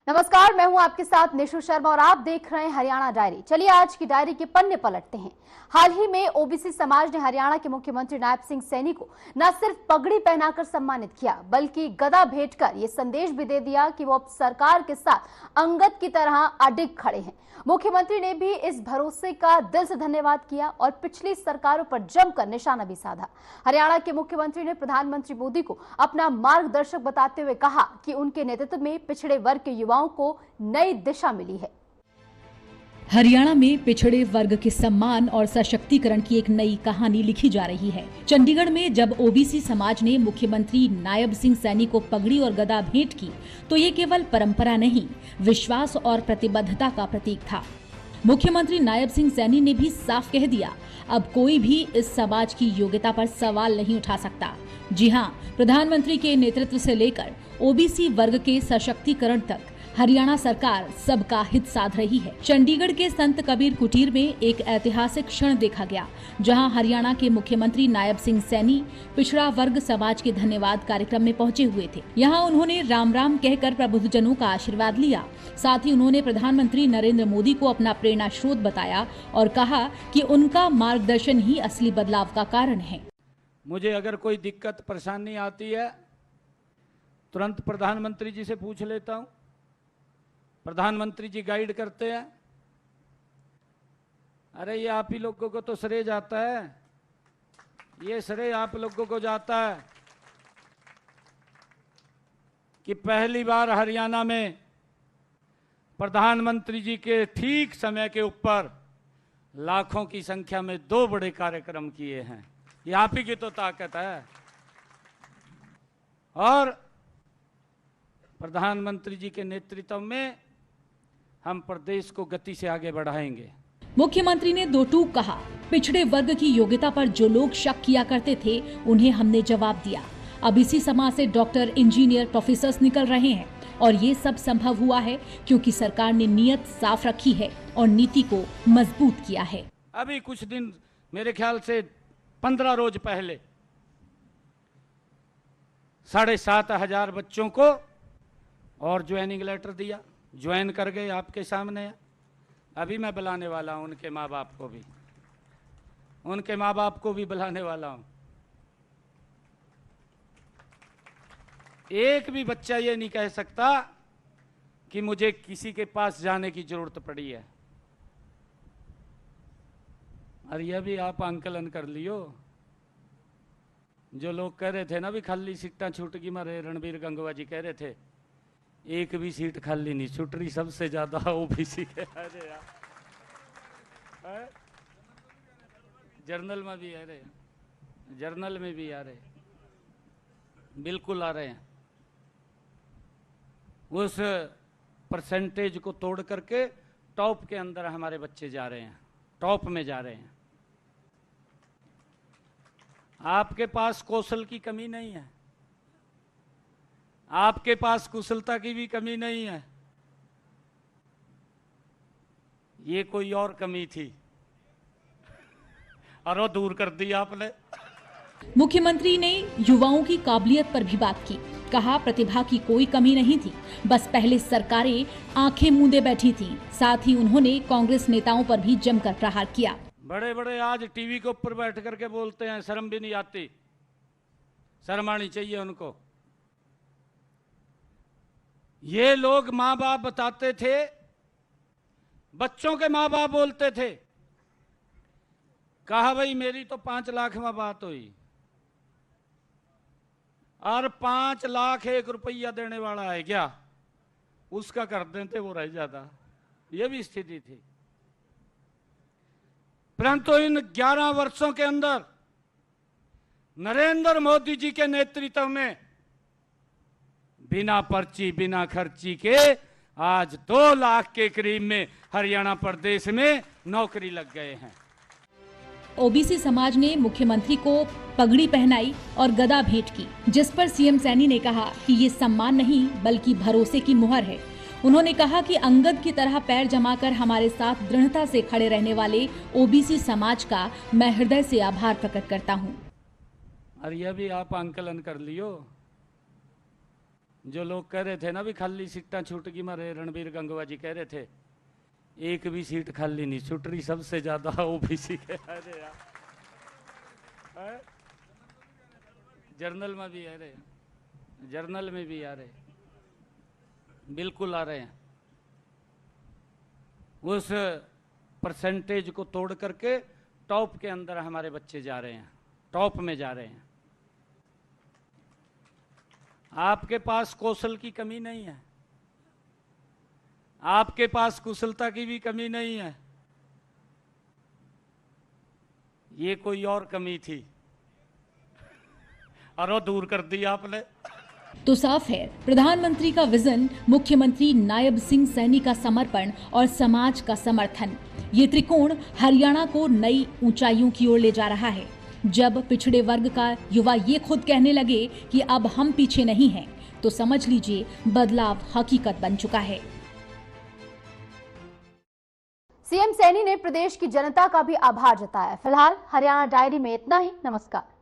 नमस्कार, मैं हूं आपके साथ निशु शर्मा और आप देख रहे हैं हरियाणा डायरी। चलिए आज की डायरी के पन्ने पलटते हैं। हाल ही में ओबीसी समाज ने हरियाणा के मुख्यमंत्री नायब सिंह सैनी को न सिर्फ पगड़ी पहनाकर सम्मानित किया बल्कि गदा भेंटकर ये संदेश भी दे दिया कि वो अब सरकार के साथ अंगद की तरह अडिग खड़े हैं। मुख्यमंत्री ने भी इस भरोसे का दिल से धन्यवाद किया और पिछली सरकारों पर जमकर निशाना भी साधा। हरियाणा के मुख्यमंत्री ने प्रधानमंत्री मोदी को अपना मार्गदर्शक बताते हुए कहा कि उनके नेतृत्व में पिछड़े वर्ग के युवाओं को नई दिशा मिली है। हरियाणा में पिछड़े वर्ग के सम्मान और सशक्तिकरण की एक नई कहानी लिखी जा रही है। चंडीगढ़ में जब ओबीसी समाज ने मुख्यमंत्री नायब सिंह सैनी को पगड़ी और गदा भेंट की तो ये केवल परंपरा नहीं, विश्वास और प्रतिबद्धता का प्रतीक था। मुख्यमंत्री नायब सिंह सैनी ने भी साफ कह दिया, अब कोई भी इस समाज की योग्यता पर सवाल नहीं उठा सकता। जी हाँ, प्रधानमंत्री के नेतृत्व से लेकर ओबीसी वर्ग के सशक्तिकरण तक हरियाणा सरकार सबका हित साध रही है। चंडीगढ़ के संत कबीर कुटीर में एक ऐतिहासिक क्षण देखा गया, जहां हरियाणा के मुख्यमंत्री नायब सिंह सैनी पिछड़ा वर्ग समाज के धन्यवाद कार्यक्रम में पहुंचे हुए थे। यहां उन्होंने राम राम कहकर प्रबुद्धजनों का आशीर्वाद लिया। साथ ही उन्होंने प्रधानमंत्री नरेंद्र मोदी को अपना प्रेरणा स्रोत बताया और कहा कि उनका मार्गदर्शन ही असली बदलाव का कारण है। मुझे अगर कोई दिक्कत परेशानी आती है तुरंत प्रधानमंत्री जी से पूछ लेता हूं। प्रधानमंत्री जी गाइड करते हैं। अरे ये आप ही लोगों को तो श्रेय जाता है, ये श्रेय आप लोगों को जाता है कि पहली बार हरियाणा में प्रधानमंत्री जी के ठीक समय के ऊपर लाखों की संख्या में 2 बड़े कार्यक्रम किए हैं। ये आप ही की तो ताकत है। और प्रधानमंत्री जी के नेतृत्व में हम प्रदेश को गति से आगे बढ़ाएंगे। मुख्यमंत्री ने 2 टूक कहा, पिछड़े वर्ग की योग्यता पर जो लोग शक किया करते थे उन्हें हमने जवाब दिया। अब इसी समाज से डॉक्टर, इंजीनियर, प्रोफेसर निकल रहे हैं और ये सब संभव हुआ है क्योंकि सरकार ने नीयत साफ रखी है और नीति को मजबूत किया है। अभी कुछ दिन, मेरे ख्याल से 15 रोज पहले 7,500 बच्चों को और ज्वाइनिंग लेटर दिया, ज्वाइन कर गए आपके सामने। अभी मैं बुलाने वाला हूं उनके माँ बाप को भी, उनके माँ बाप को भी बुलाने वाला हूं। एक भी बच्चा ये नहीं कह सकता कि मुझे किसी के पास जाने की जरूरत पड़ी है। और यह भी आप आंकलन कर लियो, जो लोग कह रहे थे ना भी खाली सीटें छूट गई, मारे रणबीर गंगवा जी कह रहे थे एक भी सीट खाली नहीं छूट रही, सबसे ज्यादा ओबीसी के। अरे यार, जर्नल में भी आ रहे, जर्नल में भी आ रहे, बिल्कुल आ रहे हैं। उस परसेंटेज को तोड़ करके टॉप के अंदर हमारे बच्चे जा रहे हैं, टॉप में जा रहे हैं। आपके पास कौशल की कमी नहीं है, आपके पास कुशलता की भी कमी नहीं है, ये कोई और कमी थी और वो दूर कर दी आपने। मुख्यमंत्री ने युवाओं की काबिलियत पर भी बात की। कहा, प्रतिभा की कोई कमी नहीं थी, बस पहले सरकारें आंखें मूंदे बैठी थी। साथ ही उन्होंने कांग्रेस नेताओं पर भी जमकर प्रहार किया। बड़े बड़े आज टीवी के ऊपर बैठ करके बोलते हैं, शर्म भी नहीं आती। शर्म आनी चाहिए उनको। ये लोग माँ बाप बताते थे, बच्चों के माँ बाप बोलते थे, कहा भाई मेरी तो 5 लाख में बात हुई और 5 लाख 1 रुपया देने वाला है क्या, उसका कर देते वो रह जाता। ये भी स्थिति थी। परंतु इन 11 वर्षों के अंदर नरेंद्र मोदी जी के नेतृत्व में बिना पर्ची बिना खर्ची के आज 2 लाख के करीब में हरियाणा प्रदेश में नौकरी लग गए हैं। ओबीसी समाज ने मुख्यमंत्री को पगड़ी पहनाई और गदा भेंट की, जिस पर सीएम सैनी ने कहा कि ये सम्मान नहीं बल्कि भरोसे की मुहर है। उन्होंने कहा कि अंगद की तरह पैर जमाकर हमारे साथ दृढ़ता से खड़े रहने वाले ओबीसी समाज का मैं हृदय से आभार प्रकट करता हूँ। और यह भी आप आंकलन कर लियो, जो लोग कह रहे थे ना भी खाली सीटां छूट गई, मारे रणबीर गंगवा जी कह रहे थे एक भी सीट खाली नहीं छूट रही, सबसे ज्यादा ओबीसी के। अरे यार जर्नल में भी आ रहे हैं, जर्नल में भी आ रहे हैं, बिल्कुल आ रहे हैं। उस परसेंटेज को तोड़ करके टॉप के अंदर हमारे बच्चे जा रहे हैं, टॉप में जा रहे हैं। आपके पास कौशल की कमी नहीं है, आपके पास कुशलता की भी कमी नहीं है, ये कोई और कमी थी और वो दूर कर दी आपने। तो साफ है, प्रधानमंत्री का विजन, मुख्यमंत्री नायब सिंह सैनी का समर्पण और समाज का समर्थन, ये त्रिकोण हरियाणा को नई ऊंचाइयों की ओर ले जा रहा है। जब पिछड़े वर्ग का युवा ये खुद कहने लगे कि अब हम पीछे नहीं हैं, तो समझ लीजिए बदलाव हकीकत बन चुका है। सीएम सैनी ने प्रदेश की जनता का भी आभार जताया। फिलहाल हरियाणा डायरी में इतना ही। नमस्कार।